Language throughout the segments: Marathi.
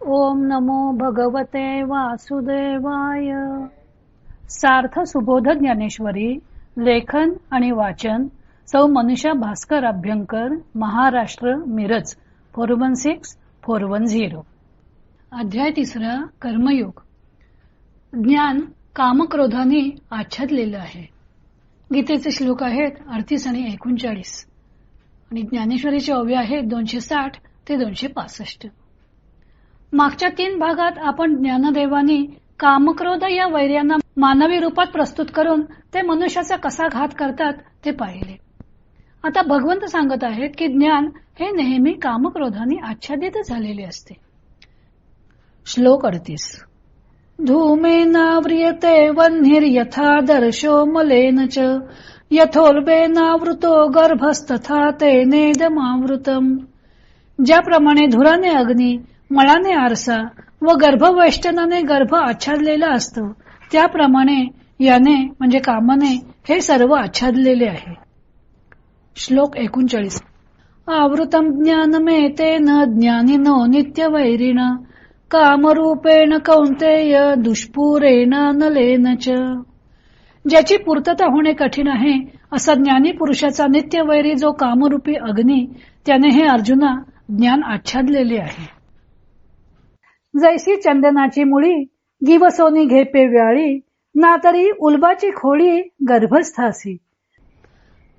ओम नमो भगवते वासुदेवाय. सार्थ सुबोध ज्ञानेश्वरी. लेखन आणि वाचन सौ मनीषा भास्कर अभ्यंकर, महाराष्ट्र, मिरज 416410. अध्याय 3. कर्मयोग. ज्ञान कामक्रोधाने आच्छादलेलं आहे. गीतेचे श्लोक आहेत 38 आणि 39 आणि ज्ञानेश्वरीचे ओवी आहेत 260 ते 265. मागच्या 3 भागात आपण ज्ञानदेवानी कामक्रोध या वैर्यांना मानवी रूपात प्रस्तुत करून ते मनुष्याचा कसा घात करतात ते पाहिले. आता भगवंत सांगत आहेत की ज्ञान हे नेहमी कामक्रोधाने आच्छादित झालेले असते. श्लोक 38. धूमेनाव्रियते वह्निर्यथा दर्शो मलेन च यथोल्बेनावृतो गर्भस्तथा तेनेदमावृतम्. ज्याप्रमाणे धुराने अग्नी, मळाने आरसा व गर्भवेष्टनाने गर्भ आच्छादलेला असतो, त्याप्रमाणे याने म्हणजे कामाने हे सर्व आच्छादलेले आहे. श्लोक 39. आवृतम ज्ञानमेतेन ज्ञानिनो नित्यवैरिण कामरूपेण कौंतेय दुष्पूरेण नलेन च. ज्याची पूर्तता होणे कठीण आहे असा ज्ञानी पुरुषाचा नित्यवैरी जो कामरूपी अग्नी, त्याने हे अर्जुना ज्ञान आच्छादलेले आहे. जैसी चंदनाची मुळी गिवसोनी घेपे व्याळी, ना तरी उलबाची खोळी गर्भस्थासी.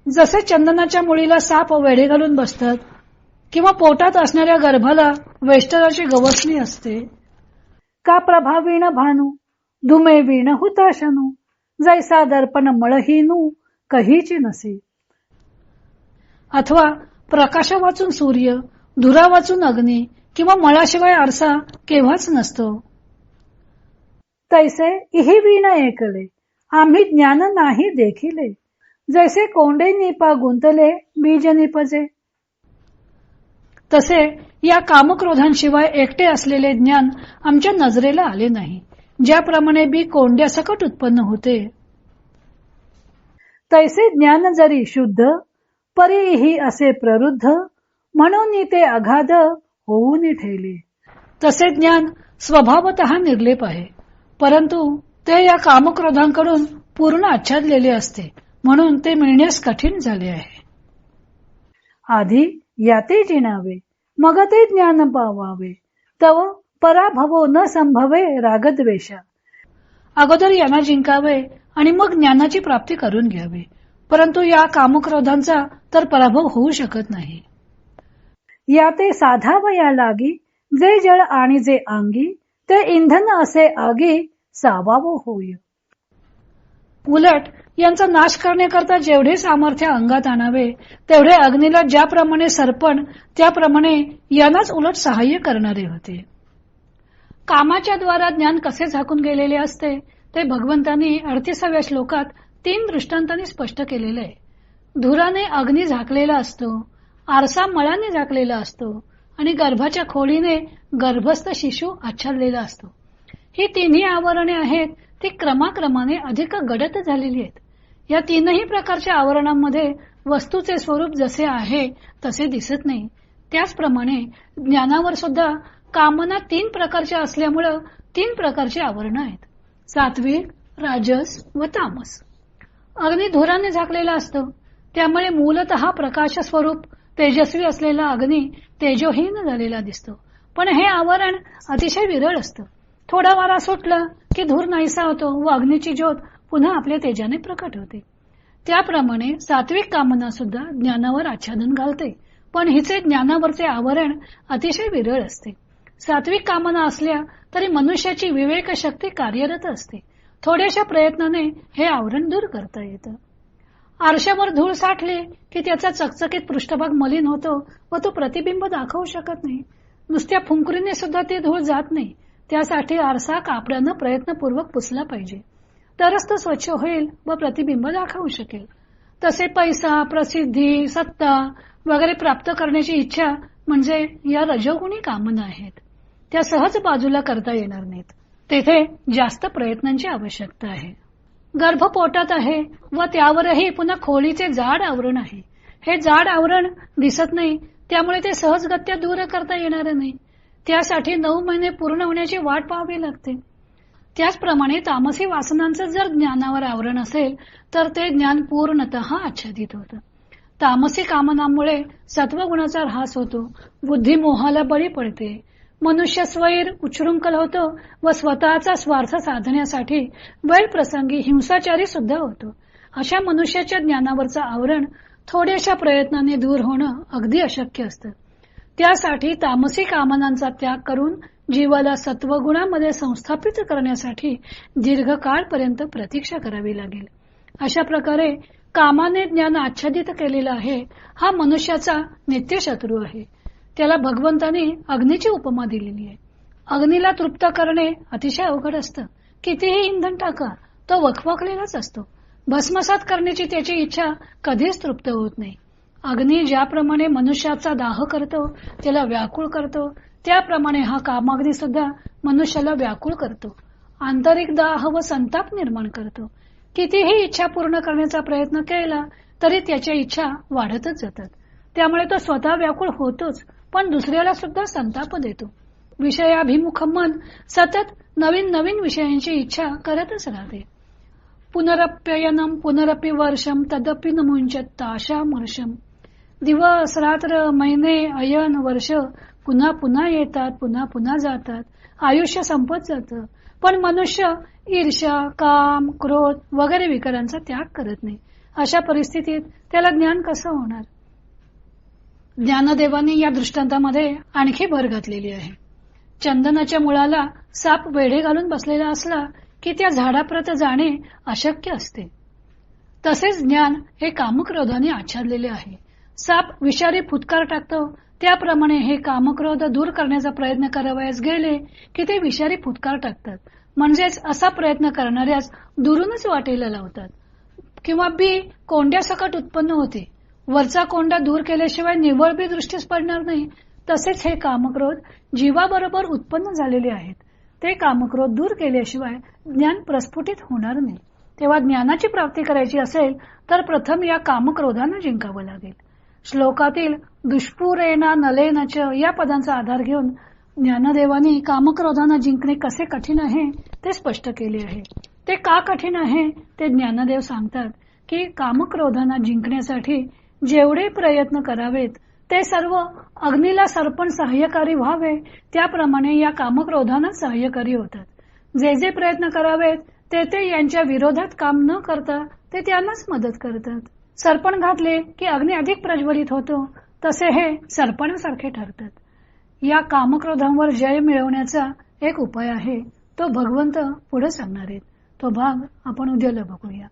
जसे चंदनाच्या मुळीला साप वेढे घालून बसतात किंवा पोटात असणाऱ्या गर्भाला वेष्टनाची गवसणी असते, का प्रभावीण भानू धुमे वीण हुताशनू, जैसा दर्पण मळहीनू कहीची नसे. अथवा प्रकाशा वाचून सूर्य, धुरा वाचून अग्नी किंवा मळाशिवाय आरसा केव्हाच नसतो. तैसे इही वीण ऐकले आम्ही ज्ञान नाही देखिले, जैसे कोंडे निपा गुंतले बीज निपजे. तसे या कामक्रोधांशिवाय एकटे असलेले ज्ञान आमच्या नजरेला आले नाही, ज्याप्रमाणे बी कोंड्यासकट उत्पन्न होते. तैसे ज्ञान जरी शुद्ध परीही असे प्ररुद्ध, म्हणून ते अगाध होऊन ठेवले. तसे ज्ञान स्वभावतः निर्लेप आहे, परंतु ते या कामक्रोधांकडून पूर्ण आच्छादलेले असते, म्हणून ते मिळण्यास कठीण झाले आहे. आधी याते जिणावे मग ते ज्ञान पावावे, तव पराभवो न संभवे रागद्वेषा. अगोदर यांना जिंकावे आणि मग ज्ञानाची प्राप्ती करून घ्यावी, परंतु या कामक्रोधांचा तर पराभव होऊ शकत नाही. याते साधावया लागी जे जळ आणि जे अंगी, ते इंधन असे आगी सावावो होय. उलट यांचा नाश करण्याकरता जेवढे सामर्थ्य अंगात आणावे, तेवढे अग्नीला ज्याप्रमाणे सरपण, त्याप्रमाणे यांनाच उलट सहाय्य करणारे होते. कामाच्या द्वारा ज्ञान कसे झाकून गेलेले असते ते भगवंतांनी 38व्या श्लोकात 3 दृष्टांतांनी स्पष्ट केलेले आहे. धुराने अग्नी झाकलेला असतो, आरसा मळाने झाकलेला असतो आणि गर्भाच्या खोलीने गर्भस्थ शिशु आच्छादलेला असतो. ही तिन्ही आवरणे आहेत ती क्रमाक्रमाने अधिक गडद झालेली आहेत. या तीनही प्रकारच्या आवरणांमध्ये वस्तूचे स्वरूप जसे आहे तसे दिसत नाही. त्याचप्रमाणे ज्ञानावर सुद्धा कामना 3 प्रकारच्या असल्यामुळे 3 प्रकारचे आवरण आहेत: सात्विक, राजस व तामस. अग्नी धुराने झाकलेला असतो, त्यामुळे मूलतः प्रकाश स्वरूप तेजस्वी असलेला अग्नी तेजोहीन झालेला दिसतो. पण हे आवरण अतिशय विरळ असतं. थोडा वारा सुटला की धूर नाहीसा होतो व अग्नीची ज्योत पुन्हा आपल्या तेजाने प्रकट होते. त्याप्रमाणे सात्विक कामना सुद्धा ज्ञानावर आच्छादन घालते, पण हिचे ज्ञानावरचे आवरण अतिशय विरळ असते. सात्विक कामना असल्या तरी मनुष्याची विवेक शक्ती कार्यरत असते. थोड्याशा प्रयत्नाने हे आवरण दूर करता येतं. आरशावर धूळ साठली की त्याचा चकचकीत पृष्ठभाग मलिन होतो व तो प्रतिबिंब दाखवू शकत नाही. नुसत्या फुंकरीने सुद्धा ती धूळ जात नाही. त्यासाठी आरसा कापडानं प्रयत्नपूर्वक पुसला पाहिजे, तरच तो स्वच्छ होईल व प्रतिबिंब दाखवू शकेल. तसे पैसा, प्रसिद्धी, सत्ता वगैरे प्राप्त करण्याची इच्छा म्हणजे या रजोगुणी कामना आहेत. त्या सहज बाजूला करता येणार नाहीत. तेथे जास्त प्रयत्नांची आवश्यकता आहे. गर्भ पोटात आहे व त्यावरही पुन्हा खोलीचे जाड आवरण आहे. हे जाड आवरण दिसत नाही, त्यामुळे ते सहजगत्या दूर करता येणार नाही. त्यासाठी 9 महिने पूर्ण होण्याची वाट पाहावी लागते. त्याचप्रमाणे तामसी वासनांचं जर ज्ञानावर आवरण असेल तर ते ज्ञान पूर्णतः आच्छादित होतं. तामसी कामनामुळे सत्वगुणाचा ऱ्हास होतो, बुद्धी मोहाला बळी पडते, मनुष्य स्वैर उच्छृंखल होतो व स्वतःचा स्वार्थ साधण्यासाठी वेळ प्रसंगी हिंसाचारी सुद्धा होतो. अशा मनुष्याच्या ज्ञानावरचं आवरण थोड्याशा प्रयत्नाने दूर होणं अगदी अशक्य असतं. त्यासाठी तामसी कामनांचा त्याग करून जीवाला सत्वगुणामध्ये संस्थापित करण्यासाठी दीर्घकाळपर्यंत प्रतीक्षा करावी लागेल. अशा प्रकारे कामाने ज्ञान आच्छादित केलेला आहे हा मनुष्याचा नित्य शत्रू आहे. त्याला भगवंतांनी अग्नीची उपमा दिलेली आहे. अग्नीला तृप्त करणे अतिशय अवघड असतं. कितीही इंधन टाका तो वखवखलेलाच असतो. भस्मसात करण्याची त्याची इच्छा कधीच तृप्त होत नाही. अग्नी ज्याप्रमाणे मनुष्याचा दाह करतो, त्याला व्याकुळ करतो, त्याप्रमाणे हा कामाग्नी सुद्धा मनुष्याला व्याकुळ करतो, आंतरिक दाह व संताप निर्माण करतो. कितीही इच्छा पूर्ण करण्याचा प्रयत्न केला तरी त्याच्या इच्छा वाढतच जातात. त्यामुळे तो स्वतः व्याकुळ होतोच, पण दुसऱ्याला सुद्धा संताप देतो. विषयाभिमुख मन सतत नवीन नवीन विषयांची इच्छा करतच राहते. पुनरप्ययनम पुनरपि वर्षम तदपि न मुंचत आशामर्षम. दिवस रात्र महिने अयन वर्ष पुन्हा पुन्हा येतात, पुन्हा पुन्हा जातात, आयुष्य संपत जातं, पण मनुष्य ईर्ष्या, काम, क्रोध वगैरे विकारांचा त्याग करत नाही. अशा परिस्थितीत त्याला ज्ञान कसं होणार? ज्ञानदेवांनी या दृष्टांतामध्ये आणखी भर घातलेली आहे. चंदनाच्या मुळाला साप वेढे घालून बसलेला असला की त्या झाडाप्रत जाणे अशक्य असते. तसेच ज्ञान हे कामक्रोधाने आच्छादलेले आहे. साप विषारी फुटकार टाकतो, त्याप्रमाणे हे कामक्रोध दूर करण्याचा प्रयत्न करावयास गेले की ते विषारी फुटकार टाकतात. म्हणजेच असा प्रयत्न करणाऱ्यास दुरूनच वाटेला लावतात. किंवा बी कोंड्यासकट उत्पन्न होते. वरचा कोंडा दूर केल्याशिवाय निव्वळ बी दृष्टीस पडणार नाही. तसेच हे कामक्रोध जीवाबरोबर उत्पन्न झालेले आहेत. ते कामक्रोध दूर केल्याशिवाय ज्ञान प्रस्फुटित होणार नाही. तेव्हा ज्ञानाची प्राप्ती करायची असेल तर प्रथम या कामक्रोधांना जिंकावं लागेल. श्लोकातील दुष्पुरेना नलेनच या पदांचा आधार घेऊन ज्ञानदेवांनी कामक्रोधांना जिंकणे कसे कठीण आहे ते स्पष्ट केले आहे. ते का कठीण आहे ते ज्ञानदेव सांगतात की कामक्रोधांना जिंकण्यासाठी जेवढे प्रयत्न करावेत ते सर्व अग्नीला सरपण सहाय्यकारी व्हावे त्याप्रमाणे या कामक्रोधांना सहाय्यकारी होतात. जे जे प्रयत्न करावेत ते यांच्या विरोधात काम न करता ते त्यांनाच मदत करतात. सरपण घातले की अग्नी अधिक प्रज्वलित होतो, तसे हे सरपणासारखे ठरतात. या कामक्रोधांवर जय मिळवण्याचा एक उपाय आहे, तो भगवंत पुढे सांगणार आहेत. तो भाग आपण उद्याला बघूया.